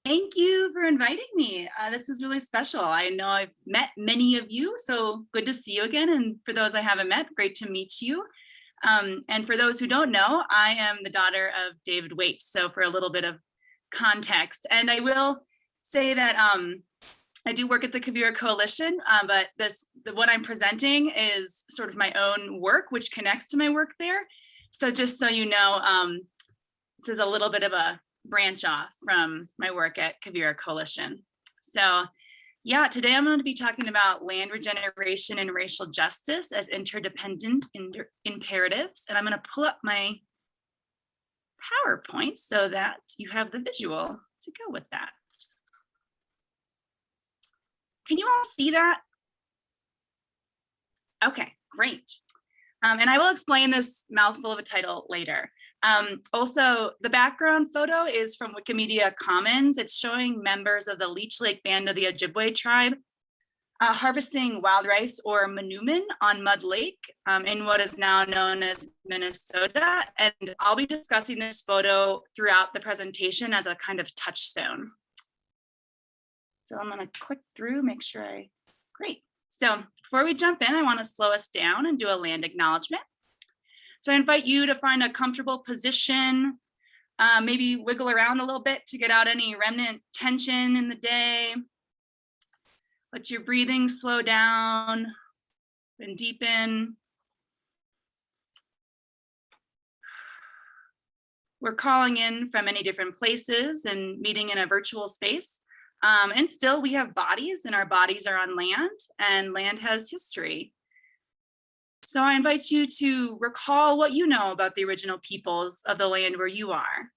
Thank you for inviting me. This is really special. I know I've met many of you, so good to see you again. And for those I haven't met, great to meet you. And for those who don't know, I am the daughter of David Waite. So for a little bit of context, and I will say that I do work at the Kavira Coalition, but what I'm presenting is sort of my own work, which connects to my work there. So just so you know, this is a little bit of a branch off from my work at Kavira Coalition. So yeah, today I'm going to be talking about land regeneration and racial justice as interdependent imperatives. And I'm going to pull up my PowerPoint so that you have the visual to go with that. Can you all see that? Okay, great. And I will explain this mouthful of a title later. Also, the background photo is from Wikimedia Commons. It's showing members of the Leech Lake Band of the Ojibwe tribe harvesting wild rice or manumin on Mud Lake in what is now known as Minnesota. And I'll be discussing this photo throughout the presentation as a kind of touchstone. So I'm gonna click through, make sure great. So before we jump in, I want to slow us down and do a land acknowledgement. So I invite you to find a comfortable position, maybe wiggle around a little bit to get out any remnant tension in the day. Let your breathing slow down and deepen. We're calling in from many different places and meeting in a virtual space. And still we have bodies, and our bodies are on land, and land has history. So I invite you to recall what you know about the original peoples of the land where you are.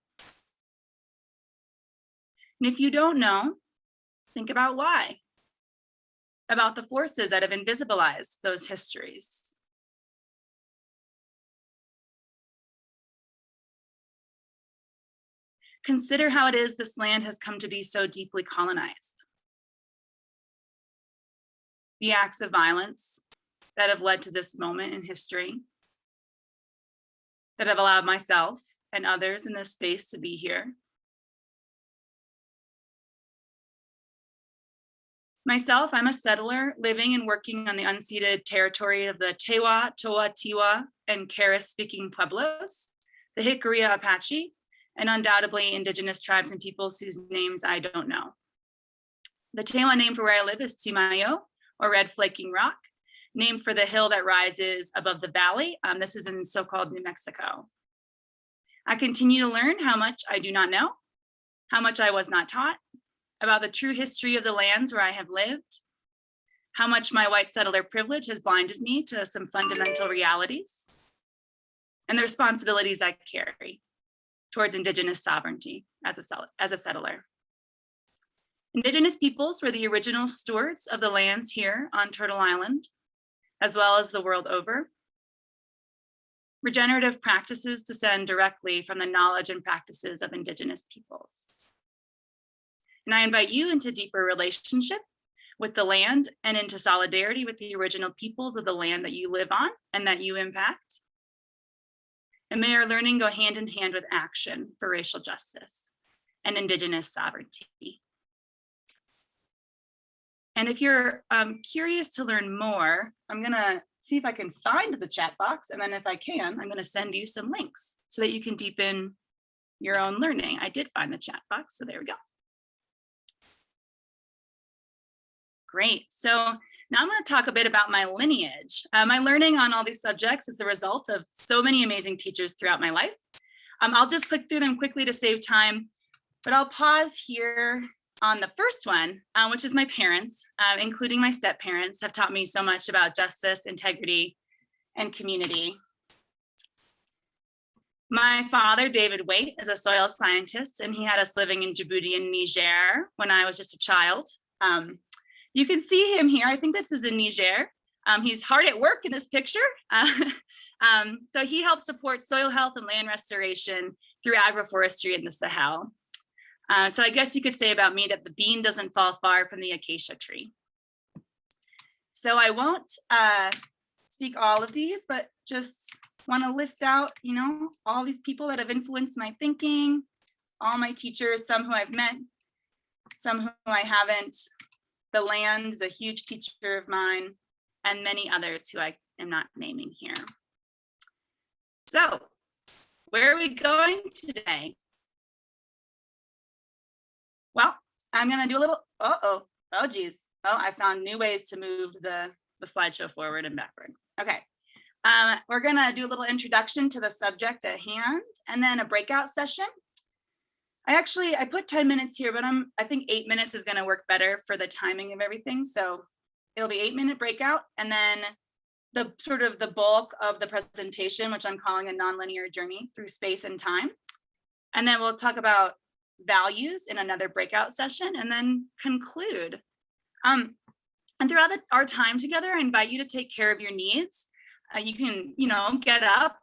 And if you don't know, think about why, about the forces that have invisibilized those histories. Consider how it is this land has come to be so deeply colonized. The acts of violence that have led to this moment in history, that have allowed myself and others in this space to be here. Myself, I'm a settler living and working on the unceded territory of the Tewa, Toa, Tiwa, and Keres-speaking Pueblos, the Jicarilla Apache, and undoubtedly indigenous tribes and peoples whose names I don't know. The Tewa name for where I live is Timayo, or red flaking rock, named for the hill that rises above the valley. This is in so-called New Mexico. I continue to learn how much I do not know, how much I was not taught, about the true history of the lands where I have lived, how much my white settler privilege has blinded me to some fundamental realities, and the responsibilities I carry towards indigenous sovereignty as a settler. Indigenous peoples were the original stewards of the lands here on Turtle Island, as well as the world over. Regenerative practices descend directly from the knowledge and practices of indigenous peoples. And I invite you into deeper relationship with the land and into solidarity with the original peoples of the land that you live on and that you impact. And may our learning go hand in hand with action for racial justice and indigenous sovereignty. And if you're curious to learn more, I'm gonna see if I can find the chat box. And then if I can, I'm gonna send you some links so that you can deepen your own learning. I did find the chat box, so there we go. Great, so now I'm going to talk a bit about my lineage. My learning on all these subjects is the result of so many amazing teachers throughout my life. I'll just click through them quickly to save time, but I'll pause here on the first one, which is my parents, including my step-parents, have taught me so much about justice, integrity, and community. My father, David Waite, is a soil scientist, and he had us living in Djibouti and Niger when I was just a child. You can see him here. I think this is in Niger. He's hard at work in this picture. So he helps support soil health and land restoration through agroforestry in the Sahel. So I guess you could say about me that the bean doesn't fall far from the acacia tree. So I won't speak all of these, but just want to list out, all these people that have influenced my thinking, all my teachers, some who I've met some whom I haven't. The land is a huge teacher of mine, and many others who I am not naming here. So, where are we going today? Well, I'm gonna do a little, oh geez. Oh, I found new ways to move the slideshow forward and backward. Okay, we're gonna do a little introduction to the subject at hand and then a breakout session. I put 10 minutes here, but I think 8 minutes is gonna work better for the timing of everything. So it'll be 8-minute breakout, and then the sort of the bulk of the presentation, which I'm calling a nonlinear journey through space and time. And then we'll talk about values in another breakout session and then conclude. And throughout our time together, I invite you to take care of your needs. You can, get up,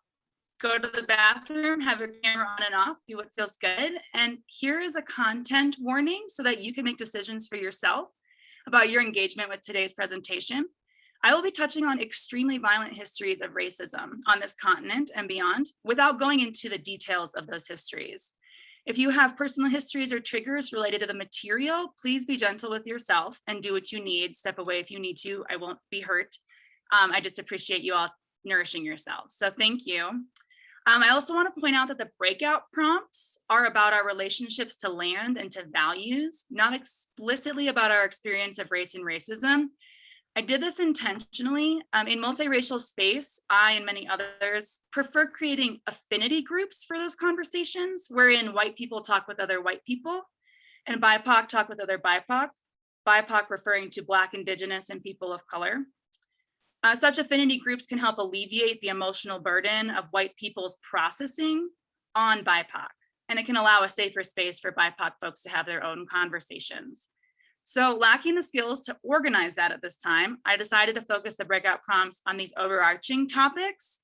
go to the bathroom, have your camera on and off, do what feels good. And here is a content warning so that you can make decisions for yourself about your engagement with today's presentation. I will be touching on extremely violent histories of racism on this continent and beyond without going into the details of those histories. If you have personal histories or triggers related to the material, please be gentle with yourself and do what you need. Step away if you need to. I won't be hurt. I just appreciate you all nourishing yourselves. So thank you. I also want to point out that the breakout prompts are about our relationships to land and to values, not explicitly about our experience of race and racism. I did this intentionally. In multiracial space, I and many others prefer creating affinity groups for those conversations, wherein white people talk with other white people and BIPOC talk with other BIPOC, BIPOC referring to Black, Indigenous, and people of color. Such affinity groups can help alleviate the emotional burden of white people's processing on BIPOC, and it can allow a safer space for BIPOC folks to have their own conversations. So lacking the skills to organize that at this time, I decided to focus the breakout prompts on these overarching topics,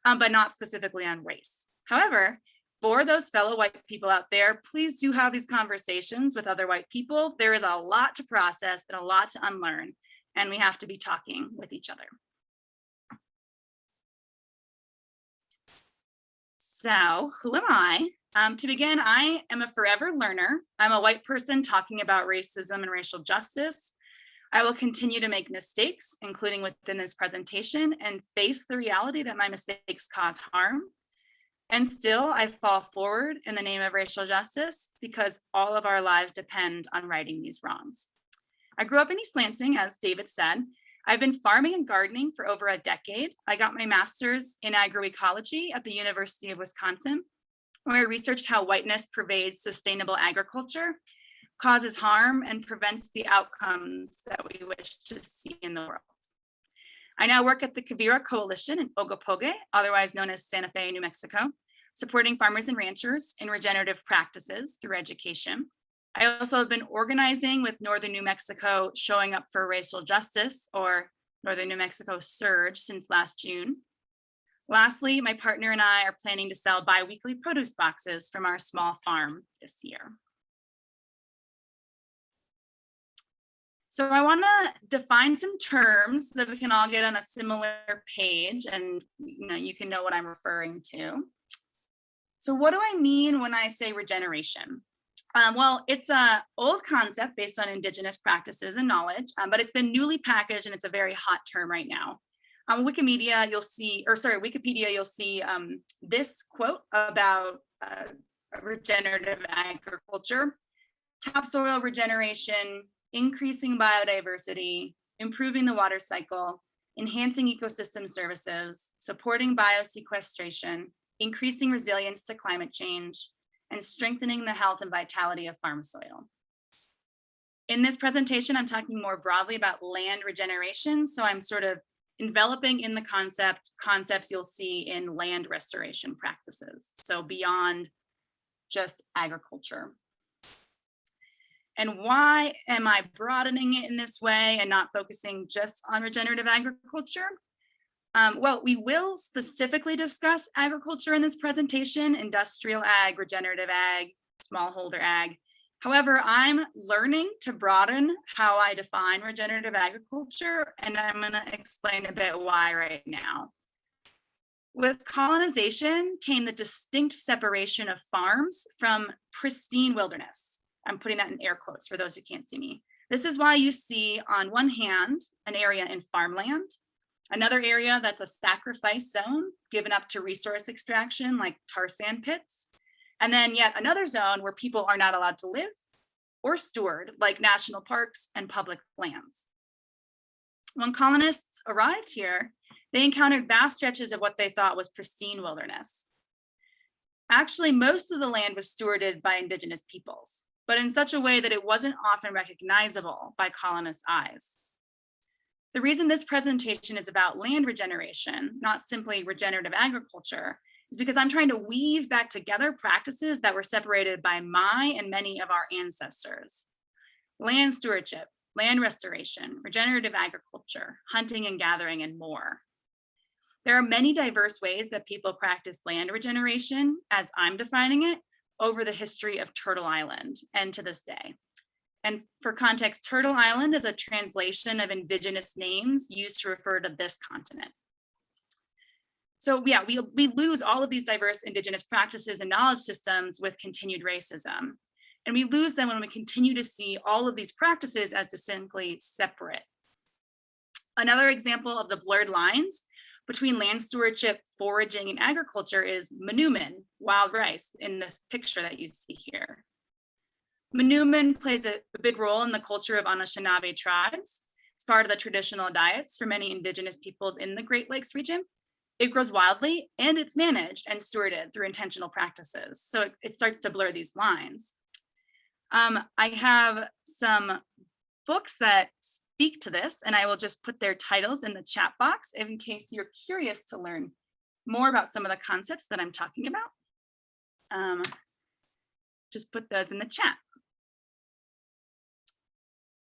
but not specifically on race. However, for those fellow white people out there, please do have these conversations with other white people. There is a lot to process and a lot to unlearn, and we have to be talking with each other. So who am I? To begin, I am a forever learner. I'm a white person talking about racism and racial justice. I will continue to make mistakes, including within this presentation, and face the reality that my mistakes cause harm. And still, I fall forward in the name of racial justice because all of our lives depend on righting these wrongs. I grew up in East Lansing, as David said. I've been farming and gardening for over a decade. I got my master's in agroecology at the University of Wisconsin, where I researched how whiteness pervades sustainable agriculture, causes harm, and prevents the outcomes that we wish to see in the world. I now work at the Quivira Coalition in Ogopoge, otherwise known as Santa Fe, New Mexico, supporting farmers and ranchers in regenerative practices through education. I also have been organizing with Northern New Mexico Showing Up for Racial Justice, or Northern New Mexico Surge, since last June. Lastly, my partner and I are planning to sell bi-weekly produce boxes from our small farm this year. So I want to define some terms so that we can all get on a similar page and you can know what I'm referring to. So what do I mean when I say regeneration? Well, it's an old concept based on Indigenous practices and knowledge, but it's been newly packaged and it's a very hot term right now. On Wikipedia, you'll see this quote about regenerative agriculture: topsoil regeneration, increasing biodiversity, improving the water cycle, enhancing ecosystem services, supporting biosequestration, increasing resilience to climate change, and strengthening the health and vitality of farm soil. In this presentation, I'm talking more broadly about land regeneration, so I'm sort of enveloping in the concepts you'll see in land restoration practices, so beyond just agriculture. And why am I broadening it in this way and not focusing just on regenerative agriculture? Well, we will specifically discuss agriculture in this presentation: industrial ag, regenerative ag, smallholder ag. However, I'm learning to broaden how I define regenerative agriculture, and I'm going to explain a bit why right now. With colonization came the distinct separation of farms from pristine wilderness. I'm putting that in air quotes for those who can't see me. This is why you see on one hand, an area in farmland, another area that's a sacrifice zone given up to resource extraction like tar sand pits, and then yet another zone where people are not allowed to live or steward like national parks and public lands. When colonists arrived here, they encountered vast stretches of what they thought was pristine wilderness. Actually, most of the land was stewarded by indigenous peoples, but in such a way that it wasn't often recognizable by colonists' eyes. The reason this presentation is about land regeneration, not simply regenerative agriculture, is because I'm trying to weave back together practices that were separated by my and many of our ancestors. Land stewardship, land restoration, regenerative agriculture, hunting and gathering, and more. There are many diverse ways that people practice land regeneration, as I'm defining it, over the history of Turtle Island and to this day. And for context, Turtle Island is a translation of indigenous names used to refer to this continent. So yeah, we lose all of these diverse indigenous practices and knowledge systems with continued racism. And we lose them when we continue to see all of these practices as distinctly separate. Another example of the blurred lines between land stewardship, foraging, and agriculture is manumin, wild rice, in the picture that you see here. Manumin plays a big role in the culture of Anishinaabe tribes. It's part of the traditional diets for many indigenous peoples in the Great Lakes region. It grows wildly and it's managed and stewarded through intentional practices. So it starts to blur these lines. I have some books that speak to this, and I will just put their titles in the chat box in case you're curious to learn more about some of the concepts that I'm talking about. Just put those in the chat.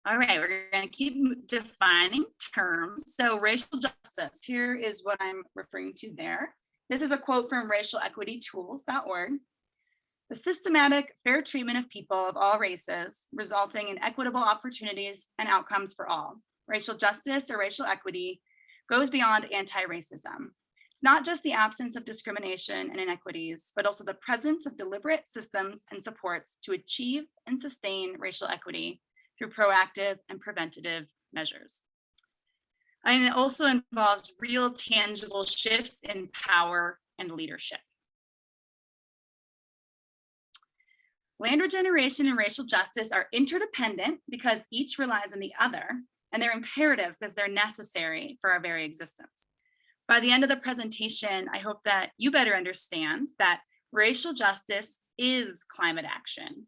All right, we're going to keep defining terms. So racial justice, here is what I'm referring to there. This is a quote from racialequitytools.org. The systematic fair treatment of people of all races, resulting in equitable opportunities and outcomes for all. Racial justice or racial equity goes beyond anti-racism. It's not just the absence of discrimination and inequities, but also the presence of deliberate systems and supports to achieve and sustain racial equity through proactive and preventative measures. And it also involves real tangible shifts in power and leadership. Land regeneration and racial justice are interdependent because each relies on the other, and they're imperative because they're necessary for our very existence. By the end of the presentation, I hope that you better understand that racial justice is climate action.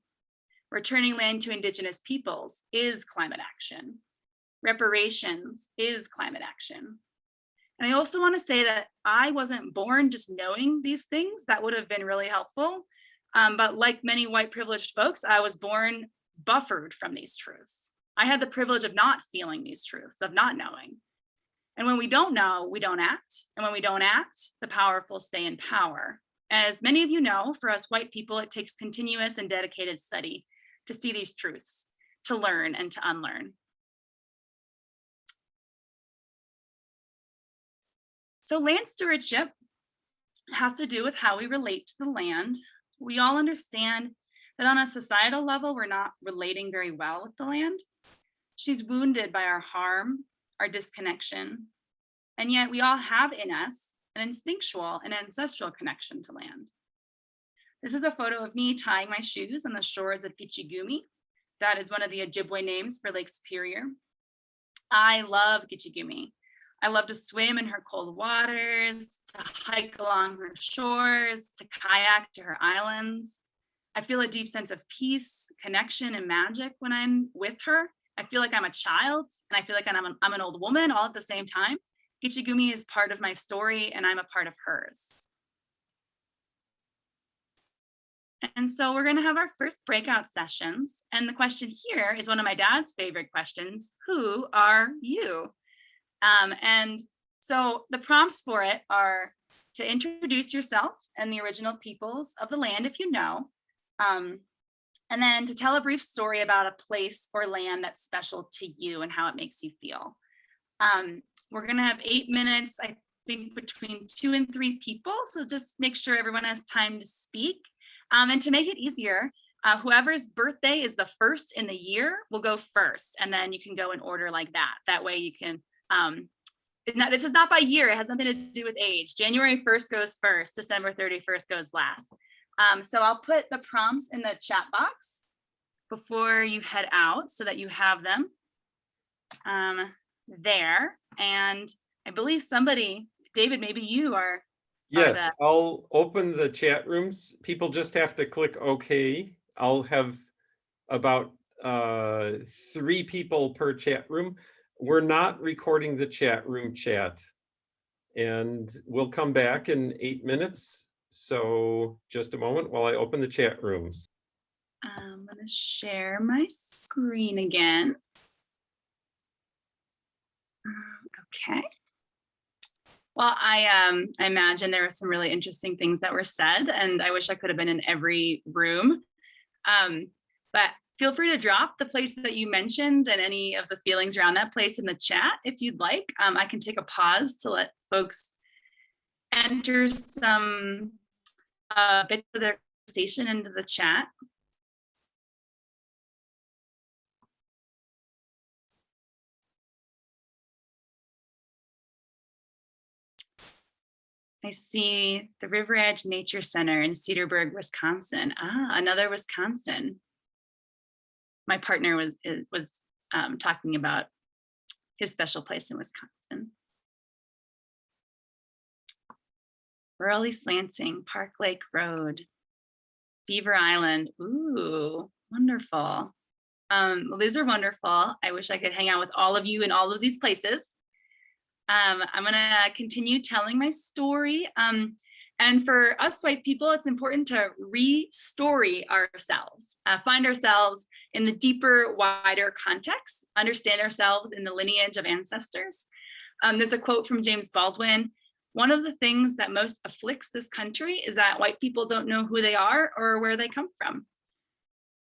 Returning land to indigenous peoples is climate action. Reparations is climate action. And I also want to say that I wasn't born just knowing these things. That would have been really helpful. But like many white privileged folks, I was born buffered from these truths. I had the privilege of not feeling these truths, of not knowing. And when we don't know, we don't act. And when we don't act, the powerful stay in power. As many of you know, for us white people, it takes continuous and dedicated study to see these truths, to learn and to unlearn. So land stewardship has to do with how we relate to the land. We all understand that on a societal level, we're not relating very well with the land. She's wounded by our harm, our disconnection, and yet we all have in us an instinctual and ancestral connection to land. This is a photo of me tying my shoes on the shores of Gitchigumi. That is one of the Ojibwe names for Lake Superior. I love Gitchigumi. I love to swim in her cold waters, to hike along her shores, to kayak to her islands. I feel a deep sense of peace, connection, and magic when I'm with her. I feel like I'm a child, and I feel like I'm an old woman all at the same time. Gitchigumi is part of my story, and I'm a part of hers. And so we're going to have our first breakout sessions. And the question here is one of my dad's favorite questions. Who are you? And so the prompts for it are to introduce yourself and the original peoples of the land, if you know, and then to tell a brief story about a place or land that's special to you and how it makes you feel. We're going to have 8 minutes, I think, between 2 and 3 people. So just make sure everyone has time to speak. And to make it easier, Whoever's birthday is the first in the year will go first, and then you can go in order like that. That way you can, this is not by year, it has nothing to do with age. January 1st goes first, December 31st goes last. So I'll put the prompts in the chat box before you head out so that you have them there. And I believe somebody, David, maybe you are. Yes, I'll open the chat rooms. People just have to click OK. I'll have about 3 people per chat room. We're not recording the chat room chat. And we'll come back in 8 minutes. So just a moment while I open the chat rooms. I'm going to share my screen again. Okay. Well, I imagine there were some really interesting things that were said, and I wish I could have been in every room. But feel free to drop the place that you mentioned and any of the feelings around that place in the chat if you'd like. I can take a pause to let folks enter some bits of their conversation into the chat. I see the River Edge Nature Center in Cedarburg, Wisconsin. Another Wisconsin. My partner was talking about his special place in Wisconsin. Rural East Lansing, Park Lake Road, Beaver Island. Ooh, wonderful. Well, these are wonderful. I wish I could hang out with all of you in all of these places. I'm gonna continue telling my story. And for us white people, it's important to re-story ourselves, find ourselves in the deeper, wider context, understand ourselves in the lineage of ancestors. There's a quote from James Baldwin: "One of the things that most afflicts this country is that white people don't know who they are or where they come from."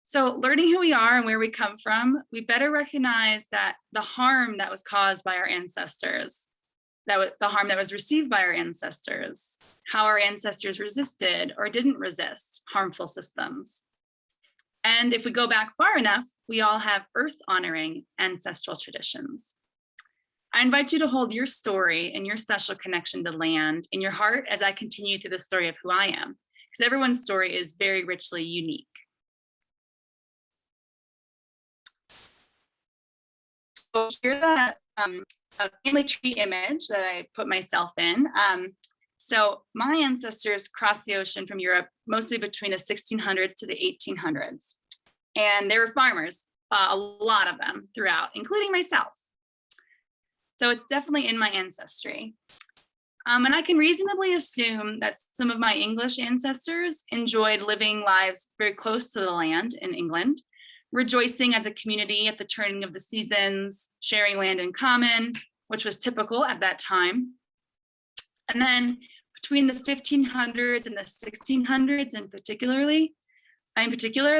So learning who we are and where we come from, we better recognize that the harm that was caused by our ancestors, the harm that was received by our ancestors, how our ancestors resisted or didn't resist harmful systems. And if we go back far enough, we all have earth honoring ancestral traditions. I invite you to hold your story and your special connection to land in your heart as I continue through the story of who I am, because everyone's story is very richly unique. So here's a family tree image that I put myself in. So my ancestors crossed the ocean from Europe, mostly between the 1600s to the 1800s. And they were farmers, a lot of them throughout, including myself. So it's definitely in my ancestry. And I can reasonably assume that some of my English ancestors enjoyed living lives very close to the land in England, rejoicing as a community at the turning of the seasons, sharing land in common, which was typical at that time. And then between the 1500s and the 1600s in particular,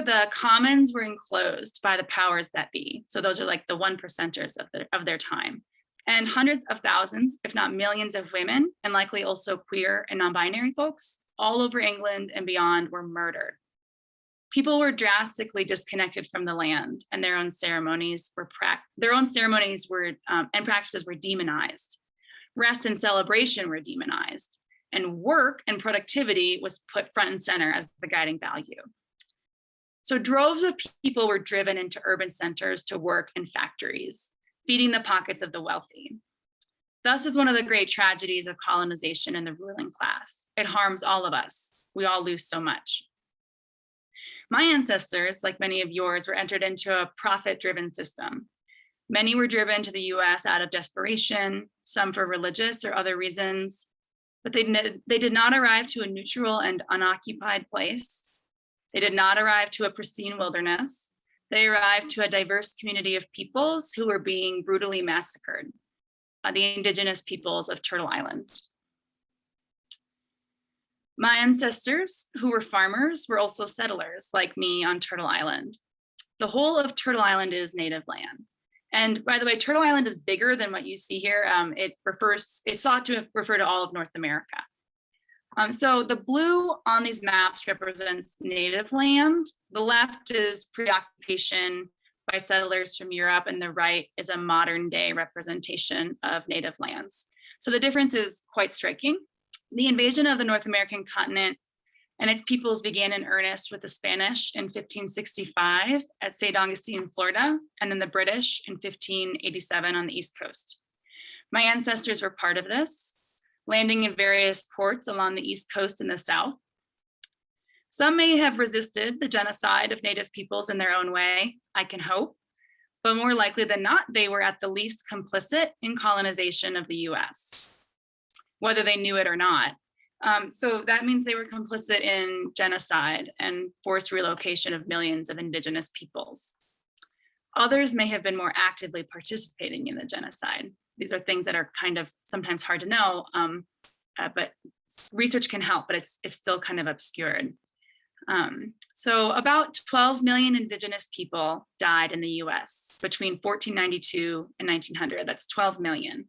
the commons were enclosed by the powers that be. So those are like the 1%ers of their time. And hundreds of thousands, if not millions of women, and likely also queer and non-binary folks all over England and beyond were murdered. People were drastically disconnected from the land, and their own ceremonies and practices were demonized. Rest and celebration were demonized, and work and productivity was put front and center as the guiding value. So droves of people were driven into urban centers to work in factories, feeding the pockets of the wealthy. Thus is one of the great tragedies of colonization and the ruling class. It harms all of us. We all lose so much. My ancestors, like many of yours, were entered into a profit-driven system. Many were driven to the US out of desperation, some for religious or other reasons, but they did not arrive to a neutral and unoccupied place. They did not arrive to a pristine wilderness. They arrived to a diverse community of peoples who were being brutally massacred by the indigenous peoples of Turtle Island. My ancestors, who were farmers, were also settlers like me on Turtle Island. The whole of Turtle Island is native land. And by the way, Turtle Island is bigger than what you see here. It's thought to refer to all of North America. So the blue on these maps represents native land. The left is preoccupation by settlers from Europe, and the right is a modern day representation of native lands. So the difference is quite striking. The invasion of the North American continent and its peoples began in earnest with the Spanish in 1565 at St. Augustine, Florida, and then the British in 1587 on the East Coast. My ancestors were part of this, landing in various ports along the East Coast and the South. Some may have resisted the genocide of Native peoples in their own way, I can hope, but more likely than not, they were at the least complicit in colonization of the US, whether they knew it or not. So that means they were complicit in genocide and forced relocation of millions of indigenous peoples. Others may have been more actively participating in the genocide. These are things that are kind of sometimes hard to know, but research can help, but it's still kind of obscured. So about 12 million indigenous people died in the US between 1492 and 1900. That's 12 million.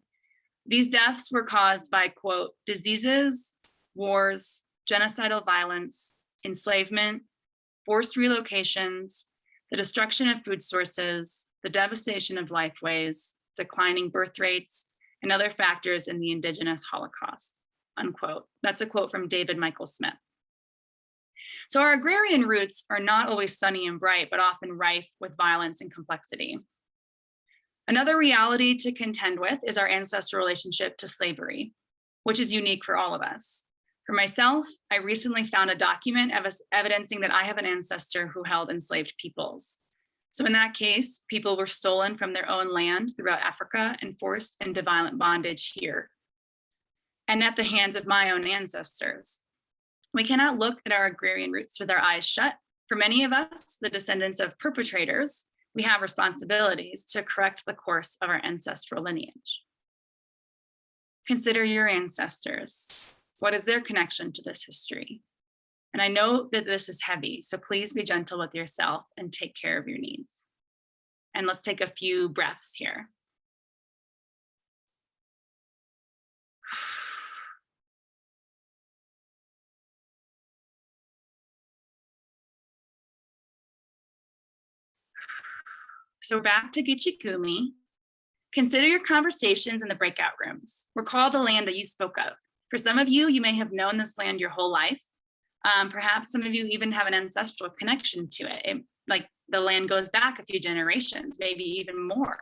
These deaths were caused by, quote, diseases, wars, genocidal violence, enslavement, forced relocations, the destruction of food sources, the devastation of lifeways, declining birth rates, and other factors in the indigenous Holocaust, unquote. That's a quote from David Michael Smith. So our agrarian roots are not always sunny and bright, but often rife with violence and complexity. Another reality to contend with is our ancestral relationship to slavery, which is unique for all of us. For myself, I recently found a document evidencing that I have an ancestor who held enslaved peoples. So in that case, people were stolen from their own land throughout Africa and forced into violent bondage here, and at the hands of my own ancestors. We cannot look at our agrarian roots with our eyes shut. For many of us, the descendants of perpetrators, we have responsibilities to correct the course of our ancestral lineage. Consider your ancestors. What is their connection to this history? And I know that this is heavy, so please be gentle with yourself and take care of your needs. And let's take a few breaths here. So back to Gitchigumi. Consider your conversations in the breakout rooms. Recall the land that you spoke of. For some of you, you may have known this land your whole life. Perhaps some of you even have an ancestral connection to it. Like the land goes back a few generations, maybe even more.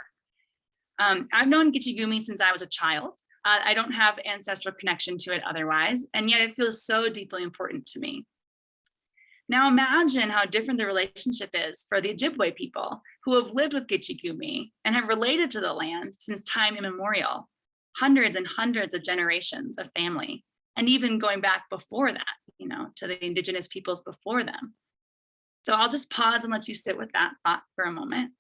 I've known Gitchigumi since I was a child. I don't have ancestral connection to it otherwise, and yet it feels so deeply important to me. Now imagine how different the relationship is for the Ojibwe people who have lived with Gitchigumi and have related to the land since time immemorial, hundreds and hundreds of generations of family, and even going back before that, to the indigenous peoples before them. So I'll just pause and let you sit with that thought for a moment.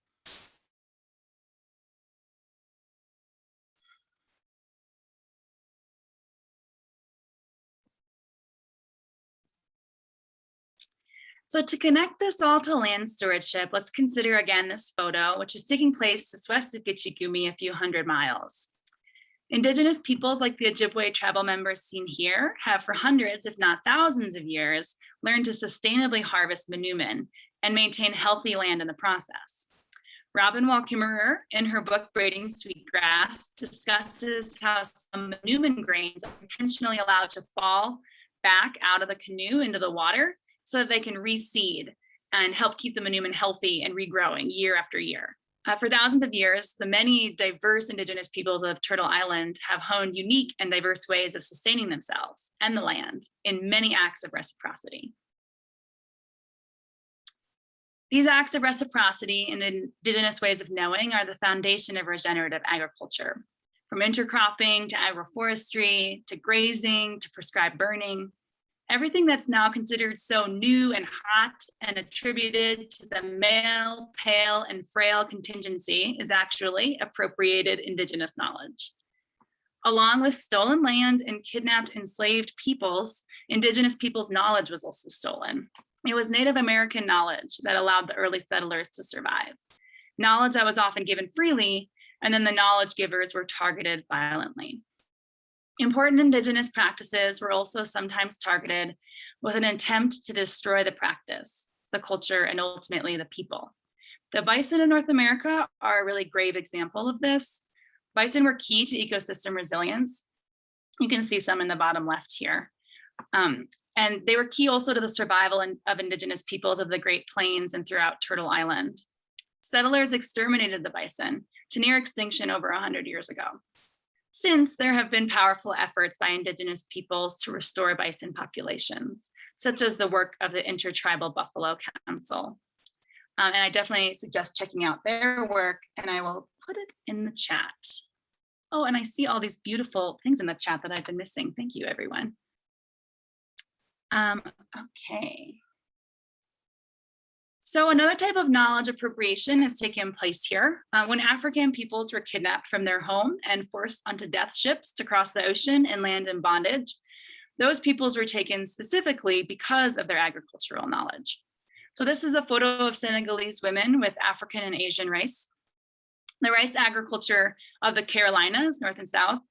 So to connect this all to land stewardship, let's consider again this photo, which is taking place just west of Gitchigumi, a few hundred miles. Indigenous peoples like the Ojibwe tribal members seen here have for hundreds, if not thousands of years, learned to sustainably harvest manoomin and maintain healthy land in the process. Robin Wall Kimmerer, in her book Braiding Sweetgrass, discusses how some manoomin grains are intentionally allowed to fall back out of the canoe into the water so that they can reseed and help keep the manoomin healthy and regrowing year after year. For thousands of years, the many diverse indigenous peoples of Turtle Island have honed unique and diverse ways of sustaining themselves and the land in many acts of reciprocity. These acts of reciprocity and indigenous ways of knowing are the foundation of regenerative agriculture. From intercropping to agroforestry, to grazing, to prescribed burning, everything that's now considered so new and hot and attributed to the male, pale, and frail contingency is actually appropriated indigenous knowledge. Along with stolen land and kidnapped enslaved peoples, indigenous peoples' knowledge was also stolen. It was Native American knowledge that allowed the early settlers to survive. Knowledge that was often given freely, and then the knowledge givers were targeted violently. Important indigenous practices were also sometimes targeted with an attempt to destroy the practice, the culture, and ultimately the people. The bison in North America are a really grave example of this. Bison were key to ecosystem resilience. You can see some in the bottom left here. And they were key also to the survival of indigenous peoples of the Great Plains and throughout Turtle Island. Settlers exterminated the bison to near extinction over 100 years ago. Since, there have been powerful efforts by indigenous peoples to restore bison populations, such as the work of the Intertribal Buffalo Council. And I definitely suggest checking out their work, and I will put it in the chat. Oh, and I see all these beautiful things in the chat that I've been missing. Thank you, everyone. Okay. So another type of knowledge appropriation has taken place here. When African peoples were kidnapped from their home and forced onto death ships to cross the ocean and land in bondage, those peoples were taken specifically because of their agricultural knowledge. So this is a photo of Senegalese women with African and Asian rice. The rice agriculture of the Carolinas, North and South,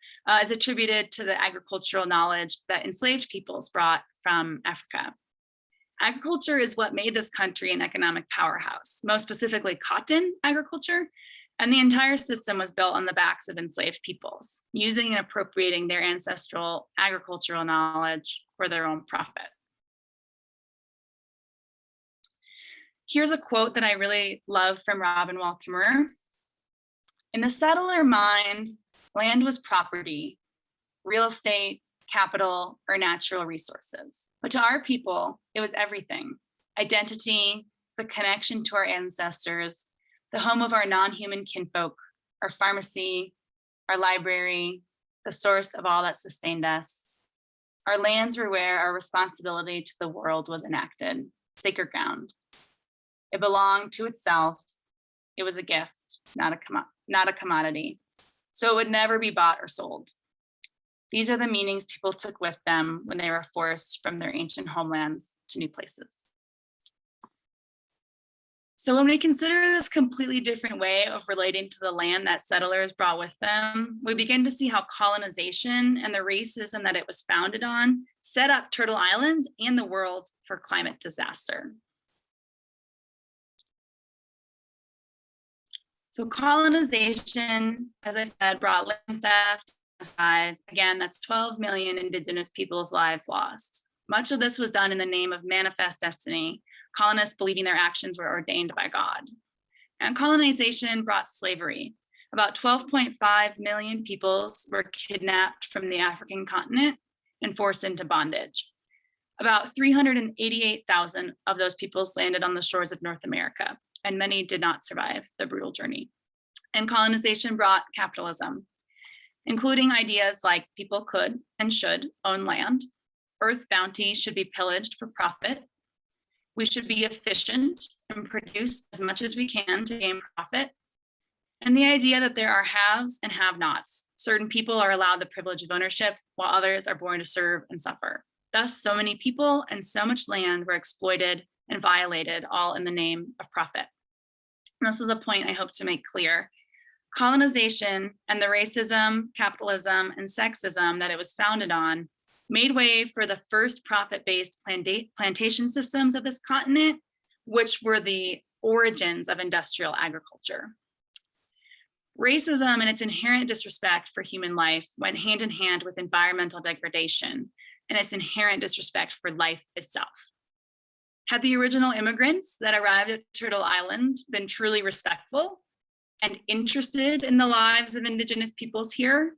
is attributed to the agricultural knowledge that enslaved peoples brought from Africa. Agriculture is what made this country an economic powerhouse, most specifically cotton agriculture, and the entire system was built on the backs of enslaved peoples, using and appropriating their ancestral agricultural knowledge for their own profit. Here's a quote that I really love from Robin Wall Kimmerer. In the settler mind, land was property, real estate, capital, or natural resources. But to our people, it was everything: identity, the connection to our ancestors, the home of our non-human kinfolk, our pharmacy, our library, the source of all that sustained us. Our lands were where our responsibility to the world was enacted, sacred ground. It belonged to itself. It was a gift, not a commodity. So it would never be bought or sold. These are the meanings people took with them when they were forced from their ancient homelands to new places. So when we consider this completely different way of relating to the land that settlers brought with them, we begin to see how colonization and the racism that it was founded on set up Turtle Island and the world for climate disaster. So colonization, as I said, brought land theft. Aside. Again, that's 12 million indigenous people's lives lost. Much of this was done in the name of manifest destiny, colonists believing their actions were ordained by God. And colonization brought slavery. About 12.5 million peoples were kidnapped from the African continent and forced into bondage. About 388,000 of those peoples landed on the shores of North America, and many did not survive the brutal journey. And colonization brought capitalism, including ideas like people could and should own land, Earth's bounty should be pillaged for profit, we should be efficient and produce as much as we can to gain profit, and the idea that there are haves and have-nots. Certain people are allowed the privilege of ownership, while others are born to serve and suffer. Thus, so many people and so much land were exploited and violated, all in the name of profit. And this is a point I hope to make clear. Colonization and the racism, capitalism, and sexism that it was founded on made way for the first profit-based plantation systems of this continent, which were the origins of industrial agriculture. Racism and its inherent disrespect for human life went hand in hand with environmental degradation and its inherent disrespect for life itself. Had the original immigrants that arrived at Turtle Island been truly respectful and interested in the lives of indigenous peoples here,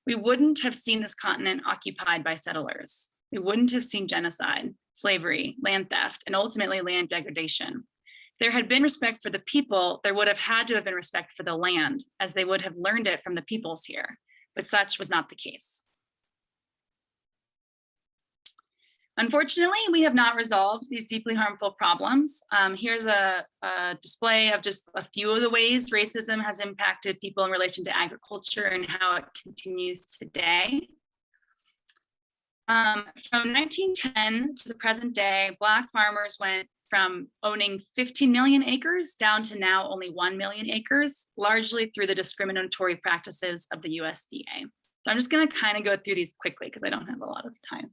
we wouldn't have seen this continent occupied by settlers. We wouldn't have seen genocide, slavery, land theft, and ultimately land degradation. If there had been respect for the people, there would have had to have been respect for the land, as they would have learned it from the peoples here, but such was not the case. Unfortunately, we have not resolved these deeply harmful problems. Here's a display of just a few of the ways racism has impacted people in relation to agriculture and how it continues today. From 1910 to the present day, Black farmers went from owning 15 million acres down to now only 1 million acres, largely through the discriminatory practices of the USDA. So I'm just going to kind of go through these quickly because I don't have a lot of time.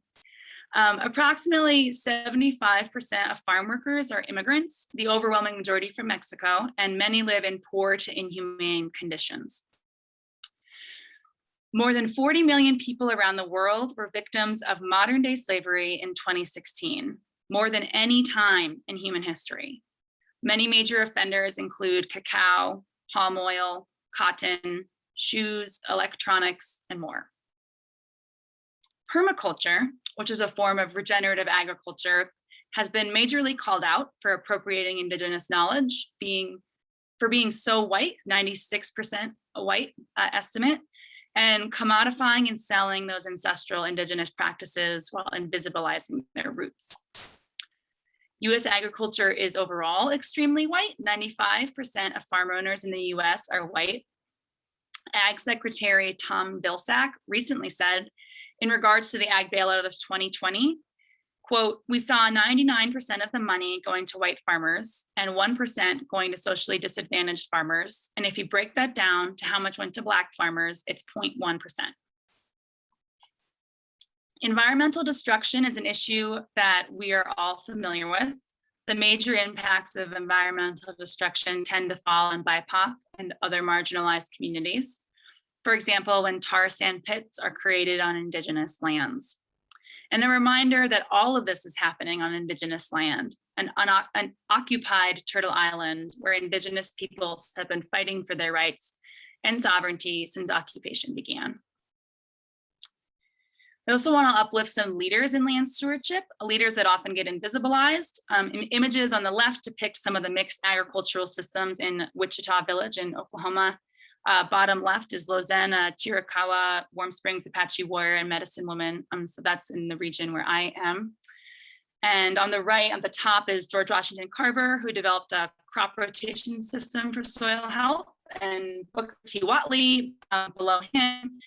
Approximately 75% of farm workers are immigrants, the overwhelming majority from Mexico, and many live in poor to inhumane conditions. More than 40 million people around the world were victims of modern day slavery in 2016, more than any time in human history. Many major offenders include cacao, palm oil, cotton, shoes, electronics, and more. Permaculture, which is a form of regenerative agriculture, has been majorly called out for appropriating indigenous knowledge, for being so white, 96% a white estimate, and commodifying and selling those ancestral indigenous practices while invisibilizing their roots. US agriculture is overall extremely white. 95% of farm owners in the US are white. Ag Secretary Tom Vilsack recently said, in regards to the ag bailout of 2020, quote, "We saw 99% of the money going to white farmers and 1% going to socially disadvantaged farmers. And if you break that down to how much went to Black farmers, it's 0.1%. Environmental destruction is an issue that we are all familiar with. The major impacts of environmental destruction tend to fall on BIPOC and other marginalized communities. For example, when tar sand pits are created on indigenous lands. And a reminder that all of this is happening on indigenous land, an unoccupied Turtle Island, where indigenous peoples have been fighting for their rights and sovereignty since occupation began. I also want to uplift some leaders in land stewardship, leaders that often get invisibilized. Images on the left depict some of the mixed agricultural systems in Wichita Village in Oklahoma. Bottom left is Lozen, Chiricahua, Warm Springs, Apache Warrior, and Medicine Woman. So that's in the region where I am. And on the right, at the top is George Washington Carver, who developed a crop rotation system for soil health, and Booker T. Watley, below him,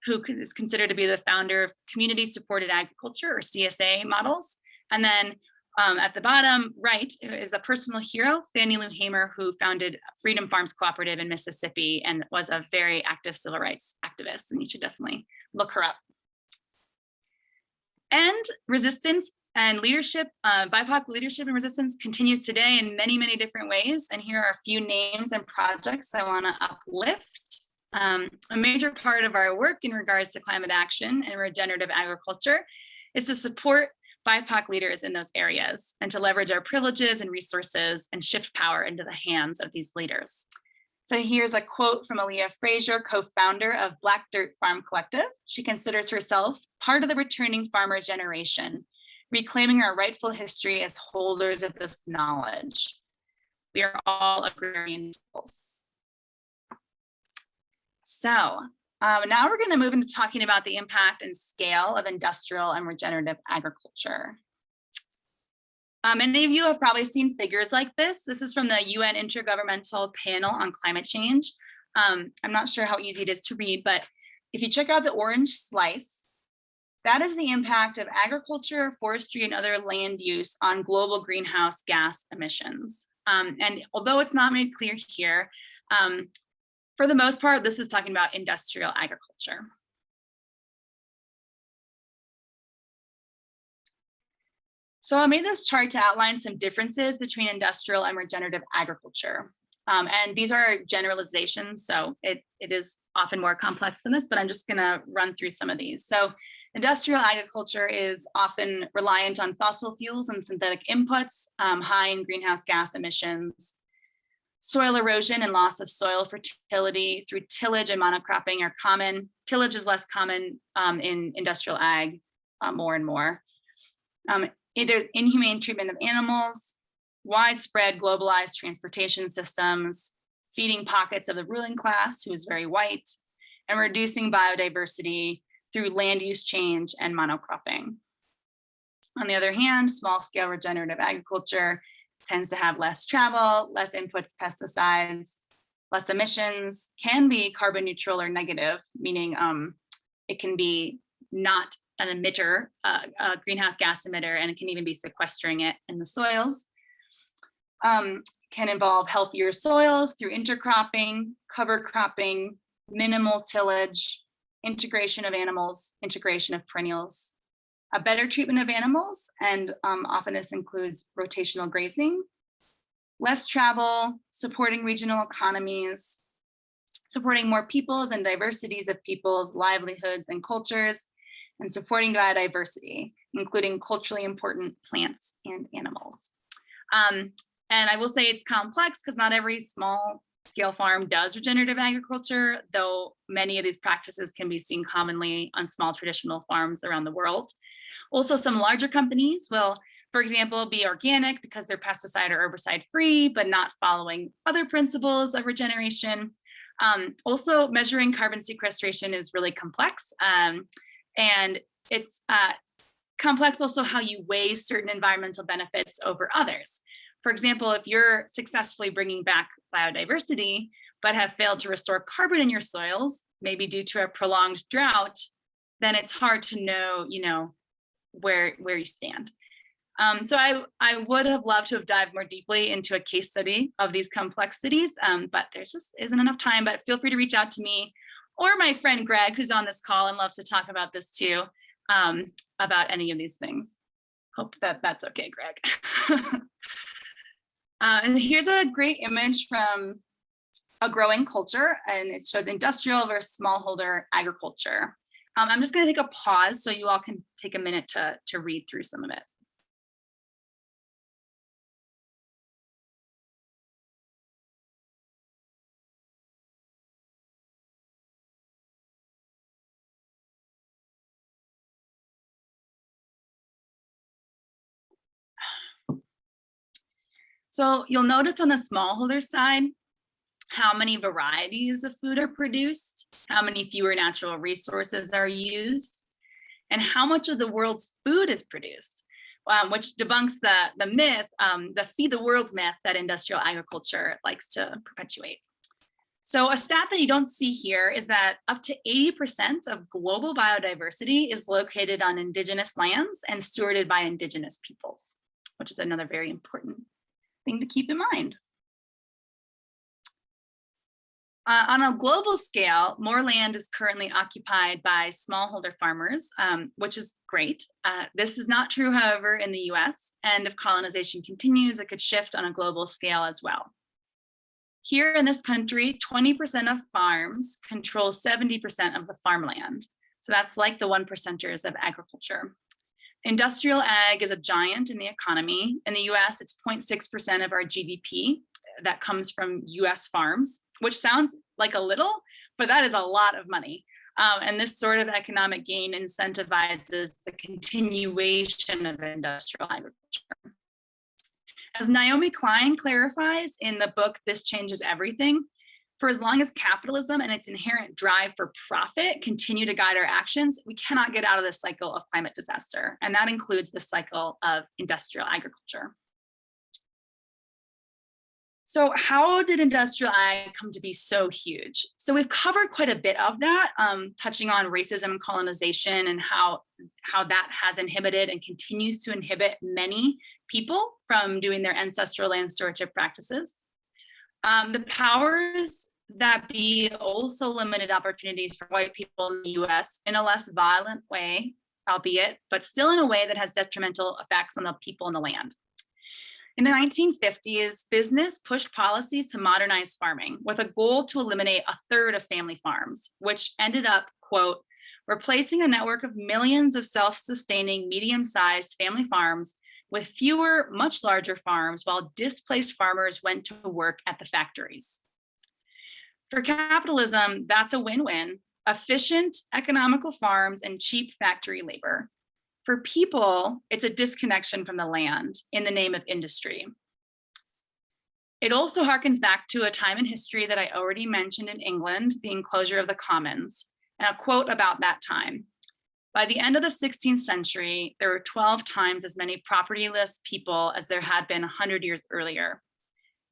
who is considered to be the founder of community-supported agriculture, or CSA models. And then at the bottom right is a personal hero, Fannie Lou Hamer, who founded Freedom Farms Cooperative in Mississippi and was a very active civil rights activist, and you should definitely look her up. And resistance and leadership, BIPOC leadership and resistance continues today in many, many different ways. And here are a few names and projects I want to uplift. A major part of our work in regards to climate action and regenerative agriculture is to support BIPOC leaders in those areas and to leverage our privileges and resources and shift power into the hands of these leaders. So here's a quote from Leah Frazier, co-founder of Black Dirt Farm Collective. She considers herself part of the returning farmer generation, reclaiming our rightful history as holders of this knowledge. We are all agrarian peoples. So now we're going to move into talking about the impact and scale of industrial and regenerative agriculture. Many of you have probably seen figures like this. This is from the UN Intergovernmental Panel on Climate Change. I'm not sure how easy it is to read, but if you check out the orange slice, that is the impact of agriculture, forestry, and other land use on global greenhouse gas emissions. And although it's not made clear here, for the most part, this is talking about industrial agriculture. So I made this chart to outline some differences between industrial and regenerative agriculture. And these are generalizations, so it is often more complex than this, but I'm just gonna run through some of these. So industrial agriculture is often reliant on fossil fuels and synthetic inputs, high in greenhouse gas emissions. Soil erosion and loss of soil fertility through tillage and monocropping are common. Tillage is less common in industrial ag, more and more. There's inhumane treatment of animals, widespread globalized transportation systems, feeding pockets of the ruling class who is very white, and reducing biodiversity through land use change and monocropping. On the other hand, small scale regenerative agriculture tends to have less travel, less inputs, pesticides, less emissions, can be carbon neutral or negative, meaning it can be not an emitter, a greenhouse gas emitter, and it can even be sequestering it in the soils. Can involve healthier soils through intercropping, cover cropping, minimal tillage, integration of animals, integration of perennials, a better treatment of animals, and often this includes rotational grazing, less travel, supporting regional economies, supporting more peoples and diversities of peoples, livelihoods, and cultures, and supporting biodiversity, including culturally important plants and animals. And I will say it's complex because not every small scale farm does regenerative agriculture, though many of these practices can be seen commonly on small traditional farms around the world. Also, some larger companies will, for example, be organic because they're pesticide or herbicide free, but not following other principles of regeneration. Also, measuring carbon sequestration is really complex. And it's complex also how you weigh certain environmental benefits over others. For example, if you're successfully bringing back biodiversity, but have failed to restore carbon in your soils, maybe due to a prolonged drought, then it's hard to know, where you stand. So I would have loved to have dived more deeply into a case study of these complexities, but there just isn't enough time. But feel free to reach out to me or my friend Greg, who's on this call and loves to talk about this too, about any of these things. Hope that's okay, Greg. And here's a great image from a growing culture, and it shows industrial versus smallholder agriculture. I'm just going to take a pause so you all can take a minute to read through some of it. So you'll notice on the smallholder side, how many varieties of food are produced, how many fewer natural resources are used, and how much of the world's food is produced, which debunks the myth, the feed the world myth that industrial agriculture likes to perpetuate. So a stat that you don't see here is that up to 80% of global biodiversity is located on indigenous lands and stewarded by indigenous peoples, which is another very important thing to keep in mind. On a global scale, more land is currently occupied by smallholder farmers, which is great. This is not true, however, in the US, and if colonization continues, it could shift on a global scale as well. Here in this country, 20% of farms control 70% of the farmland. So that's like the 1%ers of agriculture. Industrial ag is a giant in the economy. In the US, it's 0.6% of our GDP that comes from US farms, which sounds like a little, but that is a lot of money. And this sort of economic gain incentivizes the continuation of industrial agriculture. As Naomi Klein clarifies in the book, This Changes Everything, for as long as capitalism and its inherent drive for profit continue to guide our actions, we cannot get out of this cycle of climate disaster. And that includes the cycle of industrial agriculture. So how did industrial ag come to be so huge? So we've covered quite a bit of that, touching on racism and colonization and how that has inhibited and continues to inhibit many people from doing their ancestral land stewardship practices. The powers that be also limited opportunities for white people in the US in a less violent way, albeit, but still in a way that has detrimental effects on the people and the land. In the 1950s, business pushed policies to modernize farming with a goal to eliminate a third of family farms, which ended up, quote, replacing a network of millions of self-sustaining medium-sized family farms with fewer, much larger farms, while displaced farmers went to work at the factories. For capitalism, that's a win-win: efficient, economical farms and cheap factory labor. For people, it's a disconnection from the land in the name of industry. It also harkens back to a time in history that I already mentioned in England, the enclosure of the commons, and a quote about that time. By the end of the 16th century, there were 12 times as many propertyless people as there had been 100 years earlier.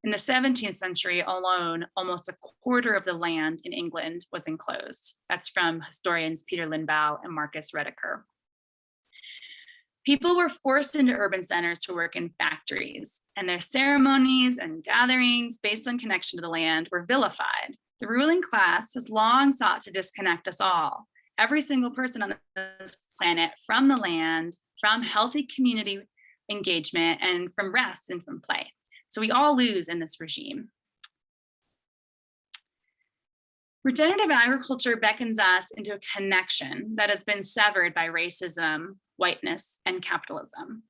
In the 17th century alone, almost a quarter of the land in England was enclosed. That's from historians Peter Lindbaugh and Marcus Rediker. People were forced into urban centers to work in factories, and their ceremonies and gatherings based on connection to the land were vilified. The ruling class has long sought to disconnect us all, every single person on this planet from the land, from healthy community engagement, and from rest and from play. So we all lose in this regime. Regenerative agriculture beckons us into a connection that has been severed by racism, whiteness, and capitalism.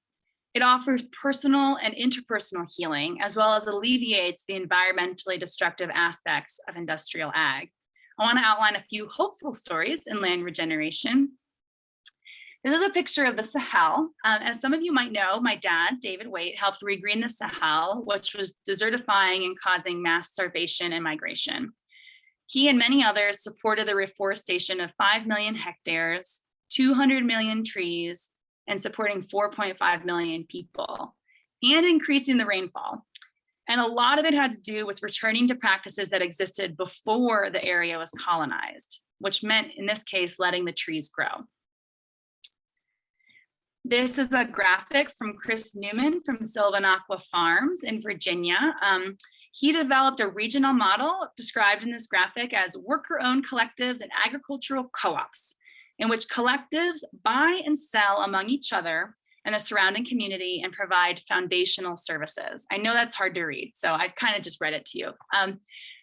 It offers personal and interpersonal healing, as well as alleviates the environmentally destructive aspects of industrial ag. I want to outline a few hopeful stories in land regeneration. This is a picture of the Sahel. As some of you might know, my dad, David Waite, helped regreen the Sahel, which was desertifying and causing mass starvation and migration. He and many others supported the reforestation of 5 million hectares, 200 million trees, and supporting 4.5 million people, and increasing the rainfall. And a lot of it had to do with returning to practices that existed before the area was colonized, which meant, in this case, letting the trees grow. This is a graphic from Chris Newman from Sylvanaqua Farms in Virginia. He developed a regional model described in this graphic as worker-owned collectives and agricultural co-ops, in which collectives buy and sell among each other and the surrounding community and provide foundational services. I know that's hard to read, so I kind of just read it to you.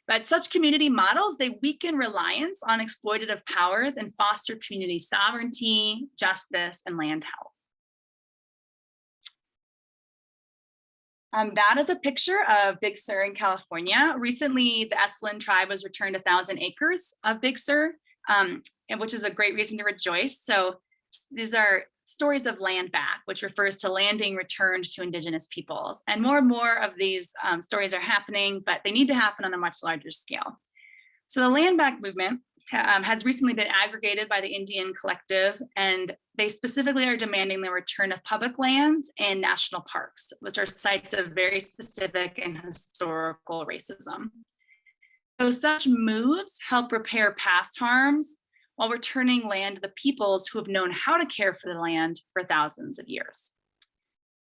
But such community models, they weaken reliance on exploitative powers and foster community sovereignty, justice, and land health. That is a picture of Big Sur in California. Recently, the Esalen tribe was returned 1,000 acres of Big Sur, which is a great reason to rejoice. So these are stories of land back, which refers to land being returned to indigenous peoples. And more of these stories are happening, but they need to happen on a much larger scale. So the land back movement has recently been aggregated by the Indian Collective, and they specifically are demanding the return of public lands and national parks, which are sites of very specific and historical racism. So such moves help repair past harms while returning land to the peoples who have known how to care for the land for thousands of years.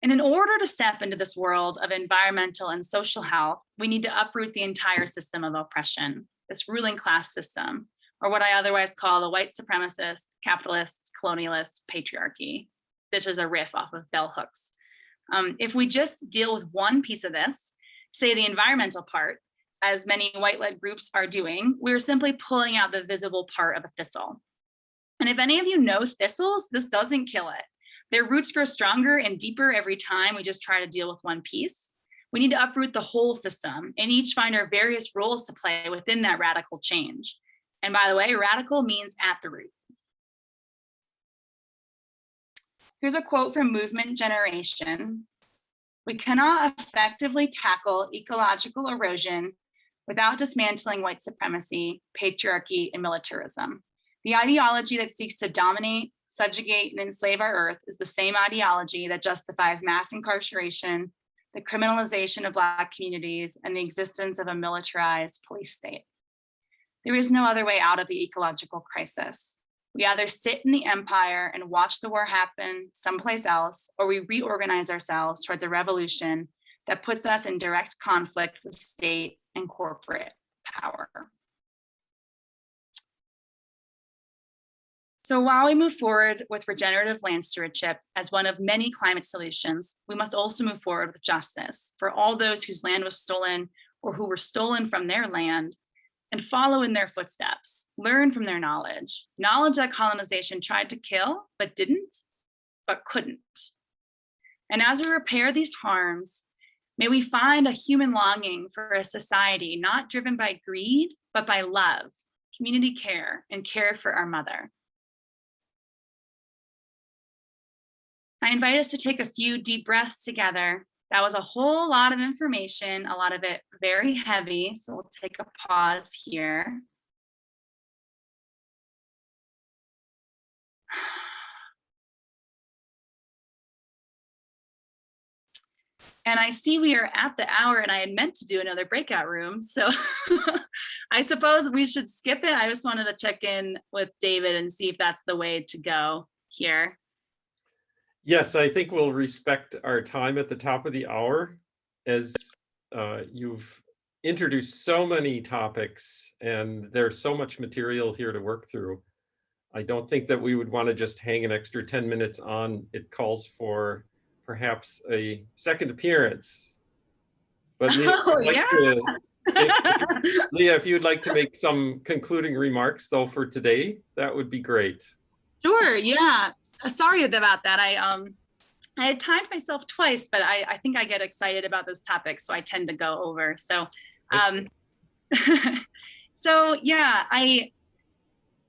And in order to step into this world of environmental and social health, we need to uproot the entire system of oppression, this ruling class system, or what I otherwise call the white supremacist, capitalist, colonialist patriarchy. This was a riff off of bell hooks. If we just deal with one piece of this, say the environmental part, as many white-led groups are doing, we're simply pulling out the visible part of a thistle. And if any of you know thistles, this doesn't kill it. Their roots grow stronger and deeper every time we just try to deal with one piece. We need to uproot the whole system and each find our various roles to play within that radical change. And by the way, radical means at the root. Here's a quote from Movement Generation. We cannot effectively tackle ecological erosion without dismantling white supremacy, patriarchy, and militarism. The ideology that seeks to dominate, subjugate, and enslave our earth is the same ideology that justifies mass incarceration, the criminalization of Black communities, and the existence of a militarized police state. There is no other way out of the ecological crisis. We either sit in the empire and watch the war happen someplace else, or we reorganize ourselves towards a revolution that puts us in direct conflict with state and corporate power. So while we move forward with regenerative land stewardship as one of many climate solutions, we must also move forward with justice for all those whose land was stolen or who were stolen from their land, and follow in their footsteps, learn from their knowledge that colonization tried to kill, but didn't, but couldn't. And as we repair these harms, may we find a human longing for a society not driven by greed, but by love, community care, and care for our mother. I invite us to take a few deep breaths together. That was a whole lot of information, a lot of it very heavy, so we'll take a pause here. And I see we are at the hour, and I had meant to do another breakout room, so I suppose we should skip it. I just wanted to check in with David and see if that's the way to go here. Yes, I think we'll respect our time at the top of the hour, as you've introduced so many topics and there's so much material here to work through. I don't think that we would want to just hang an extra 10 minutes on. It calls for perhaps a second appearance. But Leah, Oh, I'd like Leah, if you'd like to make some concluding remarks though for today, that would be great. Sure, yeah. Sorry about that. I had timed myself twice, but I think I get excited about this topic, so I tend to go over. So so yeah,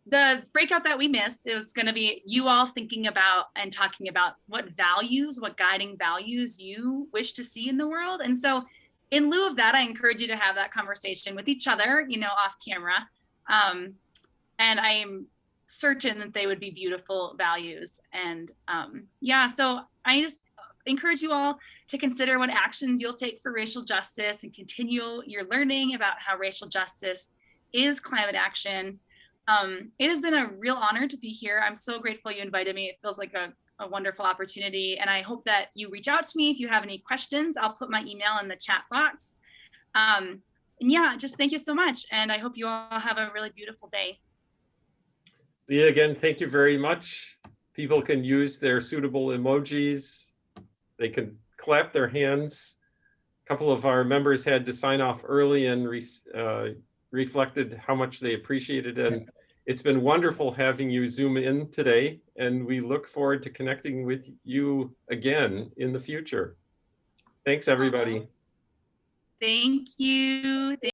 the breakout that we missed, it was going to be you all thinking about and talking about what guiding values you wish to see in the world. And so in lieu of that, I encourage you to have that conversation with each other, off camera. And I'm certain that they would be beautiful values. And yeah, so I just encourage you all to consider what actions you'll take for racial justice and continue your learning about how racial justice is climate action. It has been a real honor to be here. I'm so grateful you invited me. It feels like a wonderful opportunity. And I hope that you reach out to me if you have any questions. I'll put my email in the chat box. And yeah, just thank you so much. And I hope you all have a really beautiful day. Leah, again, thank you very much. People can use their suitable emojis. They can clap their hands. A couple of our members had to sign off early and reflected how much they appreciated it. And it's been wonderful having you Zoom in today, and we look forward to connecting with you again in the future. Thanks, everybody. Thank you.